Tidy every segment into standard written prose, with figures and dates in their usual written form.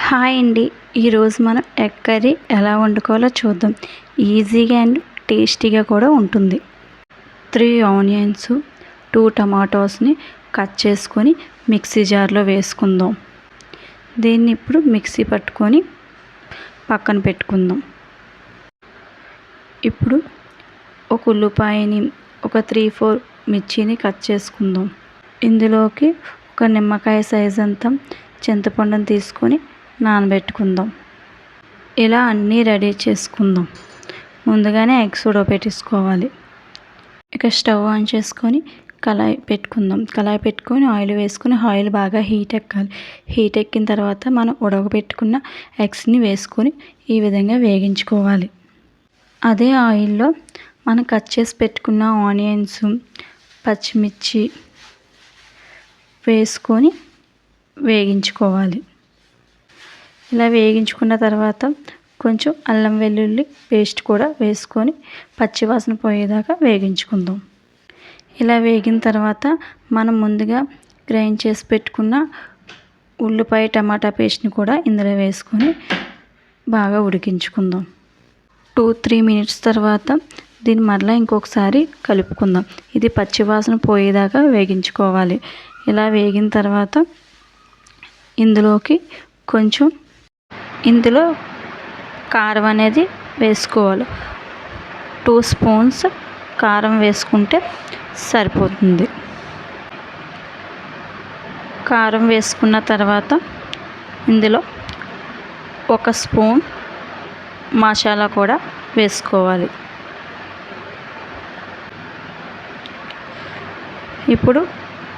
Hi అండి. ఈరోజు మనం ఎగ్ కర్రీ ఎలా వండుకోవాలో చూద్దాం. ఈజీగా అండ్ టేస్టీగా కూడా ఉంటుంది. 3 ఆనియన్స్, 2 టమాటోస్ని కట్ చేసుకొని మిక్సీ జార్లో వేసుకుందాం. దీన్ని ఇప్పుడు మిక్సీ పట్టుకొని పక్కన పెట్టుకుందాం. ఇప్పుడు ఒక ఉల్లిపాయని, ఒక 3-4 మిర్చిని కట్ చేసుకుందాం. ఇందులోకి ఒక నిమ్మకాయ సైజ్ అంతా చింతపండుని తీసుకొని నానబెట్టుకుందాం. ఇలా అన్నీ రెడీ చేసుకుందాం. ముందుగానే ఎగ్స్ ఉడకబెట్టేసుకోవాలి. ఇక స్టవ్ ఆన్ చేసుకొని కళాయి పెట్టుకొని ఆయిల్ వేసుకొని ఆయిల్ బాగా హీట్ ఎక్కాలి. హీట్ ఎక్కిన తర్వాత మనం ఉడకబెట్టుకున్న ఎగ్స్ని వేసుకొని ఈ విధంగా వేగించుకోవాలి. అదే ఆయిల్లో మనం కట్ చేసి పెట్టుకున్న ఆనియన్స్, పచ్చిమిర్చి వేసుకొని వేగించుకోవాలి. ఇలా వేగించుకున్న తర్వాత కొంచెం అల్లం వెల్లుల్లి పేస్ట్ కూడా వేసుకొని పచ్చివాసన పోయేదాకా వేగించుకుందాం. ఇలా వేగిన తర్వాత మనం ముందుగా గ్రైండ్ చేసి పెట్టుకున్న ఉల్లిపాయ టమాటా పేస్ట్ని కూడా ఇందులో వేసుకొని బాగా ఉడికించుకుందాం. 2-3 మినిట్స్ తర్వాత దీన్ని మరలా ఇంకొకసారి కలుపుకుందాం. ఇది పచ్చివాసన పోయేదాకా వేగించుకోవాలి. ఇలా వేగిన తర్వాత ఇందులో కారం అనేది వేసుకోవాలి. 2 స్పూన్స్ కారం వేసుకుంటే సరిపోతుంది. కారం వేసుకున్న తర్వాత ఇందులో 1 స్పూన్ మసాలా కూడా వేసుకోవాలి. ఇప్పుడు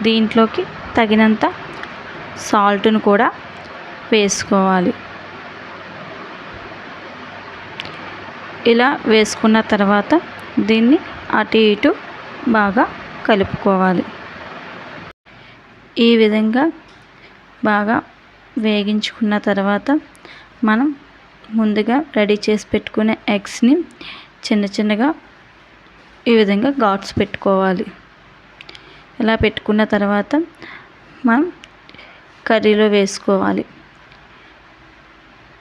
దీంట్లోకి తగినంత సాల్ట్ను కూడా వేసుకోవాలి. ఇలా వేసుకున్న తర్వాత దీన్ని అటు ఇటు బాగా కలుపుకోవాలి. ఈ విధంగా బాగా వేగించుకున్న తర్వాత మనం ముందుగా రెడీ చేసి పెట్టుకునే ఎగ్స్ని చిన్న చిన్నగా ఈ విధంగా ఘాట్స్ పెట్టుకోవాలి. ఇలా పెట్టుకున్న తర్వాత మనం కర్రీలో వేసుకోవాలి.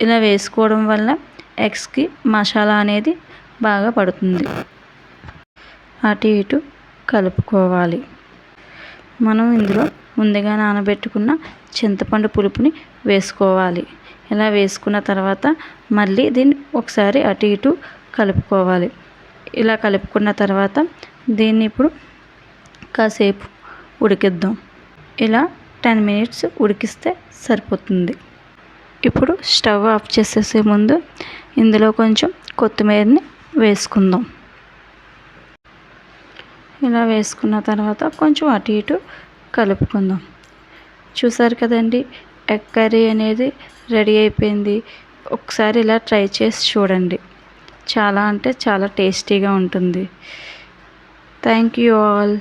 ఇలా వేసుకోవడం వల్ల ఎగ్స్కి మసాలా అనేది బాగా పడుతుంది. అటు ఇటు కలుపుకోవాలి. మనం ఇందులో ముందుగా నానబెట్టుకున్న చింతపండు పులుపుని వేసుకోవాలి. ఇలా వేసుకున్న తర్వాత మళ్ళీ దీన్ని ఒకసారి అటు ఇటు కలుపుకోవాలి. ఇలా కలుపుకున్న తర్వాత దీన్ని ఇప్పుడు కాసేపు ఉడికిద్దాం. ఇలా 10 మినిట్స్ ఉడికిస్తే సరిపోతుంది. ఇప్పుడు స్టవ్ ఆఫ్ చేసేసే ముందు ఇందులో కొంచెం కొత్తిమీరని వేసుకుందాం. ఇలా వేసుకున్న తర్వాత కొంచెం అటు ఇటు కలుపుకుందాం. చూసారు కదండి, ఎగ్ కర్రీ అనేది రెడీ అయిపోయింది. ఒకసారి ఇలా ట్రై చేసి చూడండి. చాలా అంటే చాలా టేస్టీగా ఉంటుంది. Thank you all.